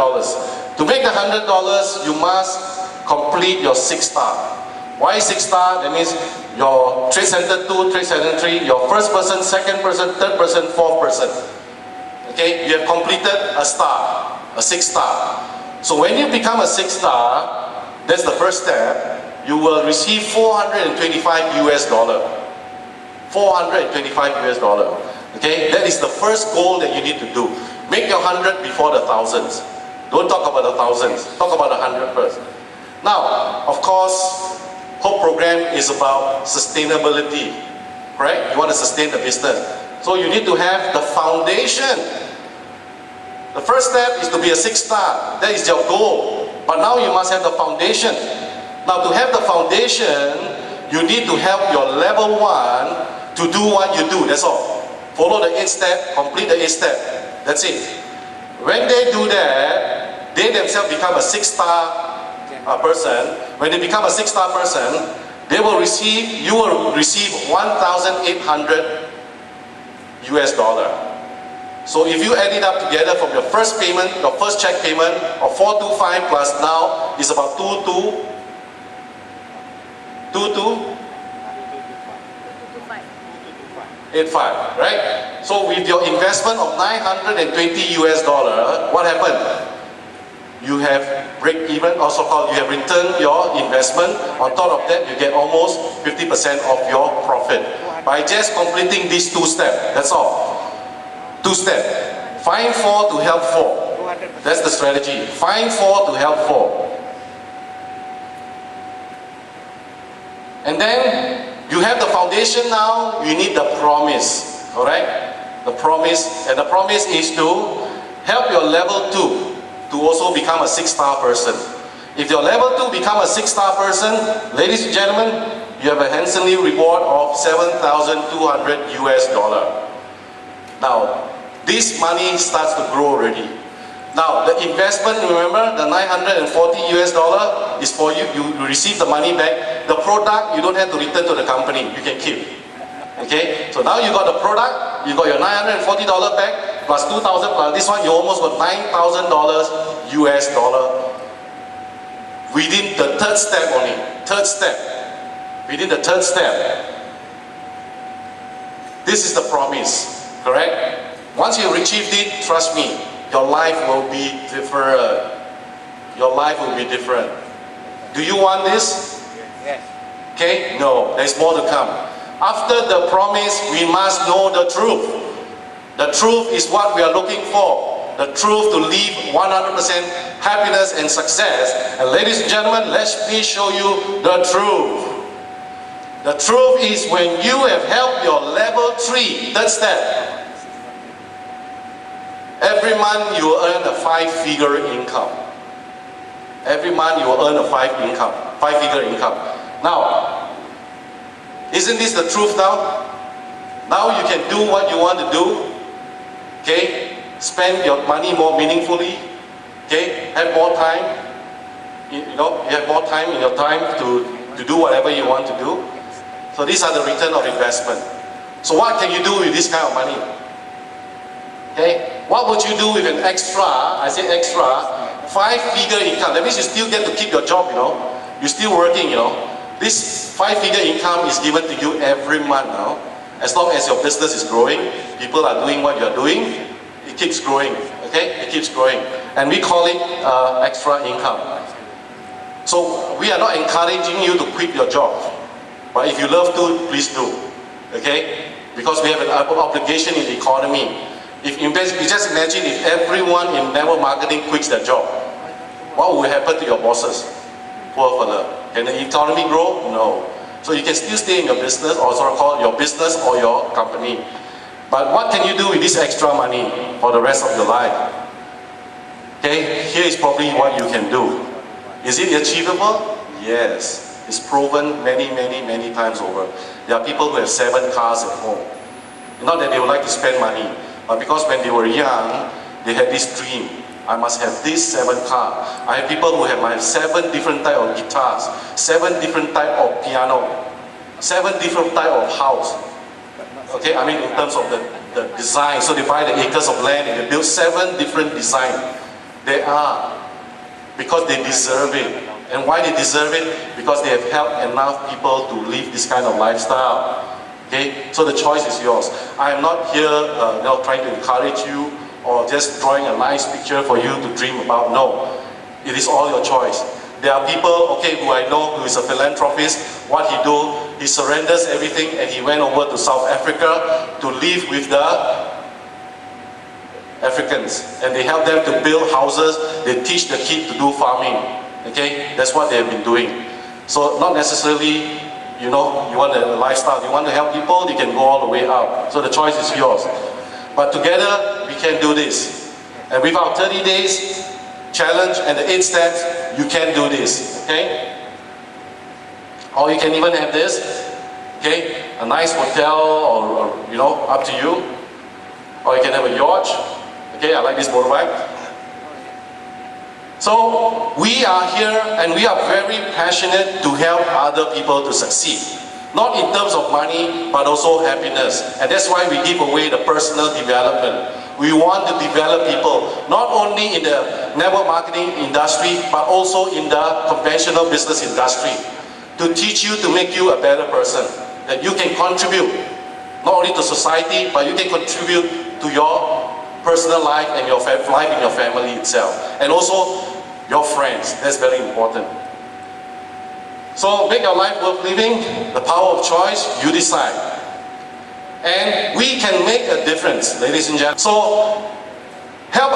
To make the $100, you must complete your 6 star. Why 6 star? That means your trade center 2, trade center 3, your first person, second person, third person, fourth person. Okay, you have completed a star, a 6 star. So when you become a 6 star, that's the first step. You will receive $425 US. 425 US dollar. Okay, that is the first goal that you need to do. Make your 100 before the thousands. Don't talk about the thousands. Talk about the 100 first. Now, of course, Hope program is about sustainability. Right? You want to sustain the business. So you need to have the foundation. The first step is to be a 6 star. That is your goal. But now you must have the foundation. Now to have the foundation, you need to help your level 1 to do what you do. That's all. Follow the 8 step, complete the 8 step. That's it. When they do that, they themselves become a 6 star person. When they become a 6 star person, you will receive 1,800 US dollar. So if you add it up together from your first payment, your first check payment of 425 plus now is about 85, right? So with your investment of 920 US dollar, what happened? You have break even, also called you have returned your investment. On top of that, you get almost 50% of your profit by just completing these 2 steps. That's all. 2 steps. Find 4 to help 4. That's the strategy. Find 4 to help 4. And then you have the foundation now, you need the promise, correct? The promise, and the promise is to help your level 2 to also become a 6 star person. If your level 2 become a 6 star person, ladies and gentlemen, you have a handsomely reward of 7,200 US dollar. Now, this money starts to grow already. Now, the investment, remember, the 940 US dollar is for you. You receive the money back. The product, you don't have to return to the company. You can keep. Okay? So now you got the product, you got your $940 back, plus 2,000 plus this one, you almost got $9,000 US dollar within the third step only. Third step. Within the third step. This is the promise. Correct? Once you achieved it, trust me, your life will be different. Your life will be different. Do you want this? Yes. Okay? No, there's more to come. After the promise, we must know the truth. The truth is what we are looking for. The truth to live 100% happiness and success. And ladies and gentlemen, let me show you the truth. The truth is when you have helped your level 3, third step, every month you will earn a 5-figure income. Every month you will earn a 5-figure income. Now, isn't this the truth now? Now you can do what you want to do. Okay? Spend your money more meaningfully. Okay? Have more time. You have more time in your time to do whatever you want to do. So these are the return of investment. So what can you do with this kind of money? Okay? What would you do with an extra, I say extra, 5-figure income? That means you still get to keep your job, You're still working, This 5-figure income is given to you every month now. As long as your business is growing, people are doing what you're doing, it keeps growing, okay? It keeps growing. And we call it extra income. So we are not encouraging you to quit your job. But if you love to, please do, okay? Because we have an obligation in the economy. If you just imagine if everyone in network marketing quits their job, what will happen to your bosses? Poor fella. Can the economy grow? No. So you can still stay in your business, or sort of call your business or your company. But what can you do with this extra money for the rest of your life? Okay, here is probably what you can do. Is it achievable? Yes. It's proven many times over. There are people who have 7 cars at home. Not that they would like to spend money, but because when they were young, they had this dream. I must have this 7 car. I have people who have 7 different type of guitars, 7 different type of piano, 7 different type of house. Okay, I mean in terms of the design. So they buy the acres of land and they build 7 different designs. They are. Because they deserve it. And why they deserve it? Because they have helped enough people to live this kind of lifestyle. Okay, so the choice is yours. I am not here trying to encourage you or just drawing a nice picture for you to dream about. No, it is all your choice. There are people, okay, who I know who is a philanthropist. What he do, he surrenders everything and he went over to South Africa to live with the Africans. And they help them to build houses, they teach the kids to do farming. Okay, that's what they have been doing. So not necessarily, you want a lifestyle, you want to help people, you can go all the way out. So the choice is yours. But together, we can do this. And with our 30 days challenge and the 8 steps, you can do this. Okay? Or you can even have this. Okay? A nice hotel or up to you. Or you can have a yacht. Okay, I like this motorbike. So we are here and we are very passionate to help other people to succeed. Not in terms of money, but also happiness. And that's why we give away the personal development. We want to develop people, not only in the network marketing industry, but also in the conventional business industry. To teach you, to make you a better person. That you can contribute, not only to society, but you can contribute to your personal life and your life in your family itself. And also, your friends. That's very important. So make your life worth living. The power of choice, you decide. And we can make a difference, ladies and gentlemen. So help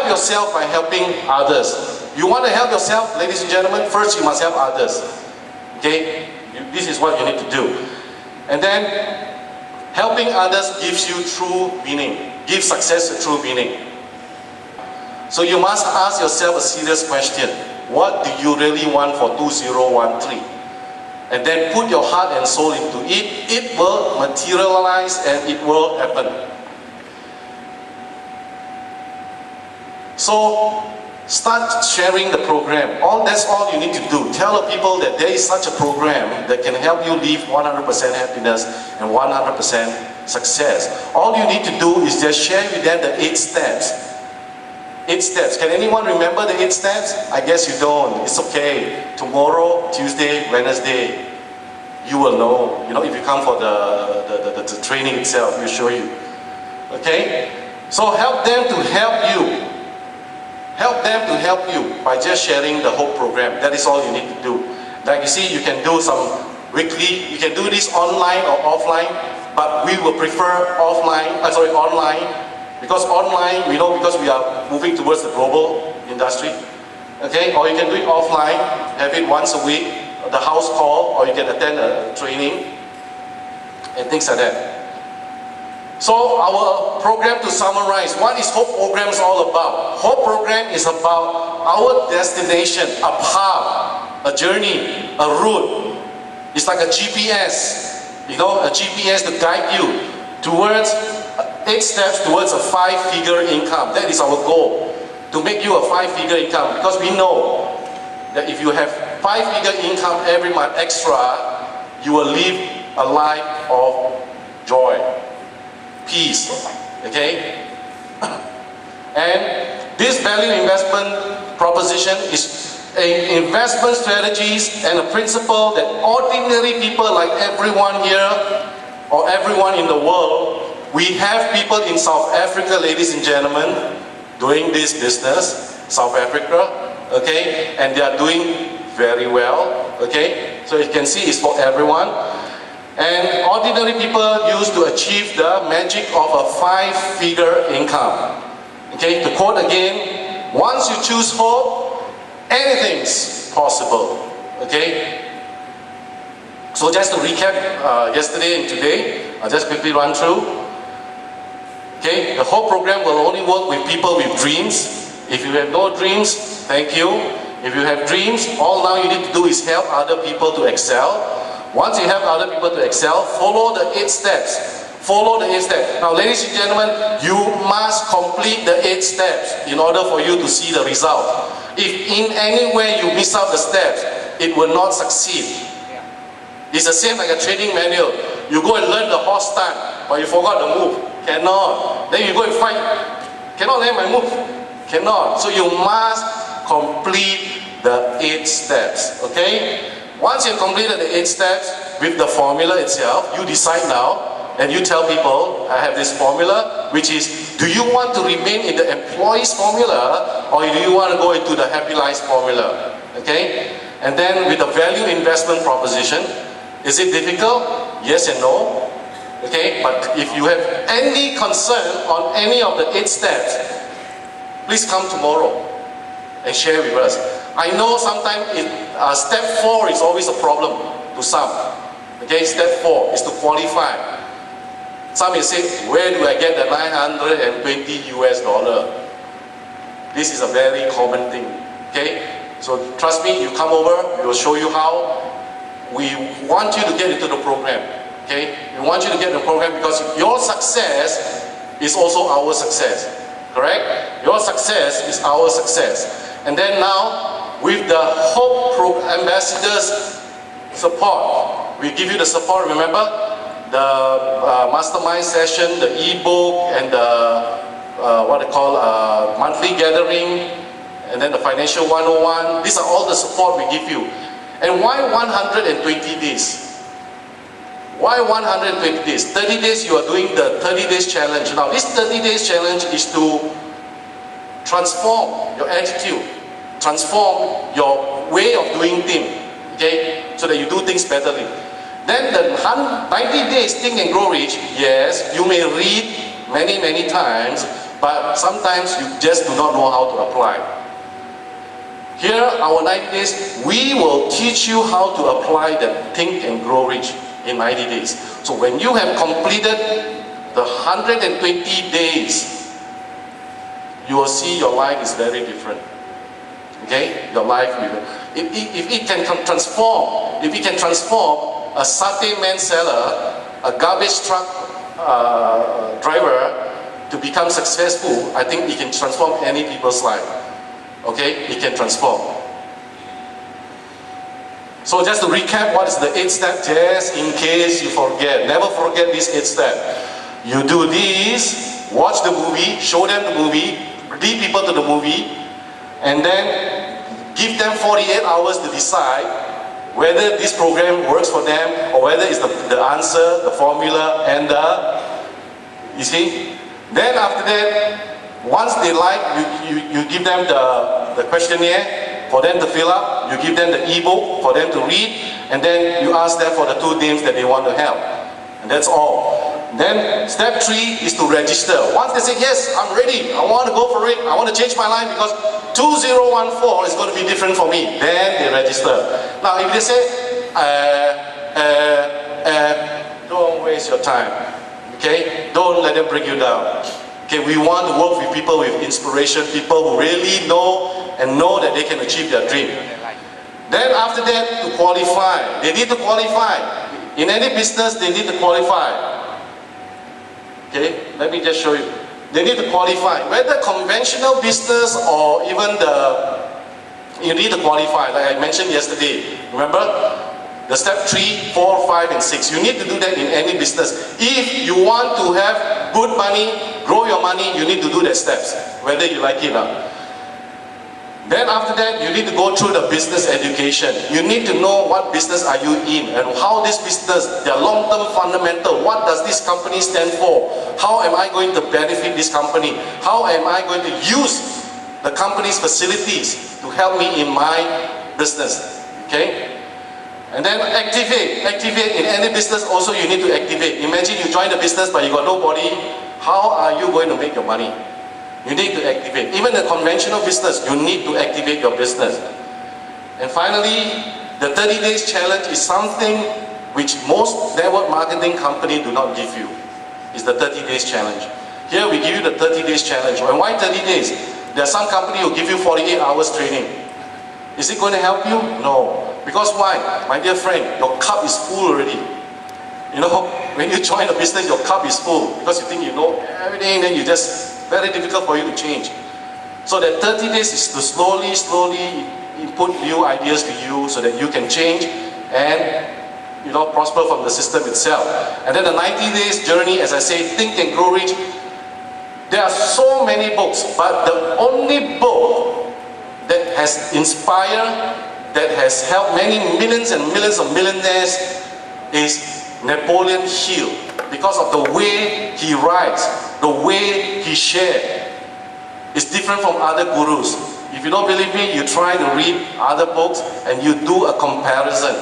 yourself by helping others. You want to help yourself, ladies and gentlemen, first you must help others. Okay? This is what you need to do. And then helping others gives you true meaning, gives success a true meaning. So you must ask yourself a serious question. What do you really want for 2013? And then put your heart and soul into it. It will materialize and it will happen. So start sharing the program. That's all you need to do. Tell the people that there is such a program that can help you live 100% happiness and 100% success. All you need to do is just share with them the 8 steps. 8 steps. Can anyone remember the 8 steps? I guess you don't. It's okay. Tomorrow, Tuesday, Wednesday, you will know. You know, if you come for the training itself, we'll show you. Okay? So help them to help you. Help them to help you by just sharing the whole program. That is all you need to do. Like you see, you can do some weekly, you can do this online or offline, but we will prefer online, because online, we know, because we are moving towards the global industry. Okay, or you can do it offline, have it once a week, the house call, or you can attend a training, and things like that. So our program, to summarize, what is HOPE programs all about? HOPE program is about our destination, a path, a journey, a route. It's like a GPS, you know, a GPS to guide you towards 8 steps towards a 5-figure income. That is our goal, to make you a 5-figure income, because we know that if you have 5-figure income every month extra, you will live a life of joy, peace, okay? And this value investment proposition is an investment strategies and a principle that ordinary people like everyone here or everyone in the world, we have people in South Africa, ladies and gentlemen, doing this business, South Africa, okay? And they are doing very well, okay? So you can see it's for everyone. And ordinary people used to achieve the magic of a 5-figure income. Okay, to quote again, once you choose HOPE, anything's possible. Okay? So just to recap yesterday and today, I'll just quickly run through. Okay, the HOPE program will only work with people with dreams. If you have no dreams, thank you. If you have dreams, all now you need to do is help other people to excel. Once you help other people to excel, follow the 8 steps. Follow the 8 steps. Now, ladies and gentlemen, you must complete the 8 steps in order for you to see the result. If in any way you miss out the steps, it will not succeed. It's the same like a training manual. You go and learn the horse stance, but you forgot the move. Cannot. Then you go and fight. Cannot learn my move. Cannot. So you must complete the 8 steps. Okay? Once you've completed the 8 steps with the formula itself, you decide now and you tell people, I have this formula, which is, do you want to remain in the employee's formula or do you want to go into the happy life formula? Okay? And then with the value investment proposition, is it difficult? Yes and no. Okay? But if you have any concern on any of the 8 steps, please come tomorrow and share with us. I know sometimes step 4 is always a problem to some. Okay, step 4 is to qualify. Some will say, where do I get the 920 US dollar? This is a very common thing. Okay, so trust me, you come over, we will show you how. We want you to get into the program. Okay, we want you to get in the program because your success is also our success. Correct? Your success is our success. And then now, with the HOPE Ambassadors support, we give you the support, remember? The mastermind session, the e-book, and the what they call monthly gathering, and then the financial 101. These are all the support we give you. And why 120 days? Why 120 days? 30 days you are doing the 30 days challenge. Now this 30 days challenge is to transform your attitude, transform your way of doing things, okay, so that you do things betterly. Then the 90 days Think and Grow Rich, yes, you may read many times, but sometimes you just do not know how to apply. Here, our 90 days, we will teach you how to apply the Think and Grow Rich in 90 days. So when you have completed the 120 days, you will see your life is very different. Okay, your life, if it can transform, a satay man seller, a garbage truck driver, to become successful, I think it can transform any people's life. Okay, it can transform. So just to recap, what is the 8 step? Just in case you forget, never forget this 8 step. You do this, watch the movie, show them the movie, lead people to the movie, and then give them 48 hours to decide whether this program works for them or whether it's the answer, the formula, and you see? Then after that, once they like, you give them the questionnaire for them to fill up, you give them the e-book for them to read, and then you ask them for the 2 names that they want to help. And that's all. Then step 3 is to register. Once they say, yes, I'm ready, I want to go for it, I want to change my life because 2014 is going to be different for me, then they register. Now if they say, don't waste your time, okay? Don't let them bring you down. Okay, we want to work with people with inspiration, people who really know that they can achieve their dream. Then after that, to qualify, they need to qualify. In any business, they need to qualify. Okay, let me just show you. They need to qualify. Whether conventional business or even you need to qualify, like I mentioned yesterday. Remember? The step 3, 4, 5, and 6. You need to do that in any business. If you want to have good money, grow your money, you need to do the steps, whether you like it or not. Then after that, you need to go through the business education. You need to know what business are you in and how this business, their long-term fundamental, what does this company stand for? How am I going to benefit this company? How am I going to use the company's facilities to help me in my business? Okay? And then activate. Activate in any business also you need to activate. Imagine you join the business but you got nobody. How are you going to make your money? You need to activate. Even the conventional business, you need to activate your business. And finally, the 30 days challenge is something which most network marketing companies do not give you. It's the 30 days challenge. Here we give you the 30 days challenge. And why 30 days? There are some companies who give you 48 hours training. Is it going to help you? No. Because why? My dear friend, your cup is full already. You know, when you join a business, your cup is full because you think you know everything, then you just, very difficult for you to change. So that 30 days is to slowly input new ideas to you so that you can change and, you know, prosper from the system itself. And then the 90 days journey, as I say, Think and Grow Rich. There are so many books, but the only book that has inspired, that has helped many millions and millions of millionaires is Napoleon Hill, because of the way he writes, the way he shares. It's different from other gurus. If you don't believe me, you try to read other books and you do a comparison.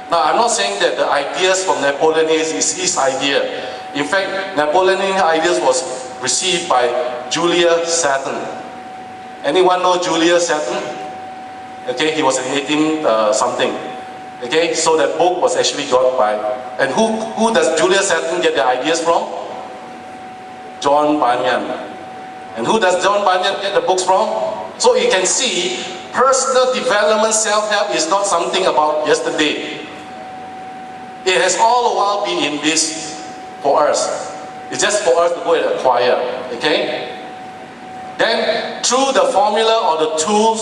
Now, I'm not saying that the ideas from Napoleon is his idea. In fact, Napoleon's ideas was received by Julius Saturn. Anyone know Julius Saturn? Okay, he was in 18 something. Okay, so that book was actually got by, and who does Julius Saturn get the ideas from? John Bunyan. And who does John Bunyan get the books from? So you can see, personal development, self-help is not something about yesterday. It has all the while been in this for us. It's just for us to go and acquire, okay? Then, through the formula or the tools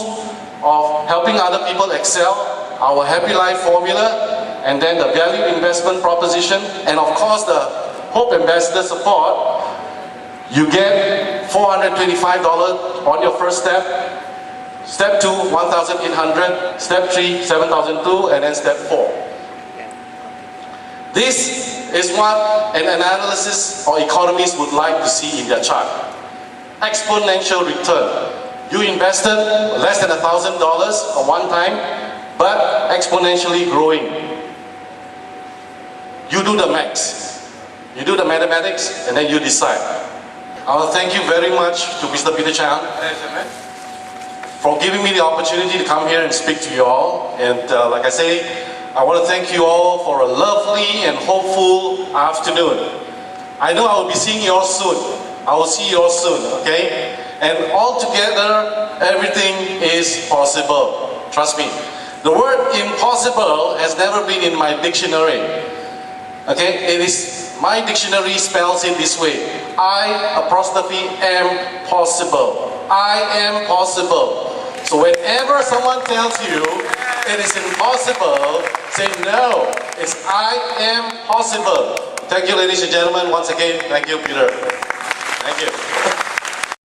of helping other people excel, our Happy Life formula, and then the value investment proposition, and of course the Hope Ambassador support, you get $425 on your first step. Step 2, $1,800. Step 3, $7,200, and then step 4. This is what an analysis or economist would like to see in their chart. Exponential return. You invested less than $1,000 at one time, but exponentially growing. You do the maths. You do the mathematics, and then you decide. I want to thank you very much to Mr. Peter Chan for giving me the opportunity to come here and speak to you all. And like I say, I want to thank you all for a lovely and hopeful afternoon. I know I will be seeing you all soon. I will see you all soon, okay? And all together, everything is possible. Trust me. The word impossible has never been in my dictionary. Okay? It is My dictionary spells it this way. I apostrophe am possible. I am possible. So whenever someone tells you it is impossible, say no, it's I am possible. Thank you, ladies and gentlemen. Once again, thank you, Peter. Thank you.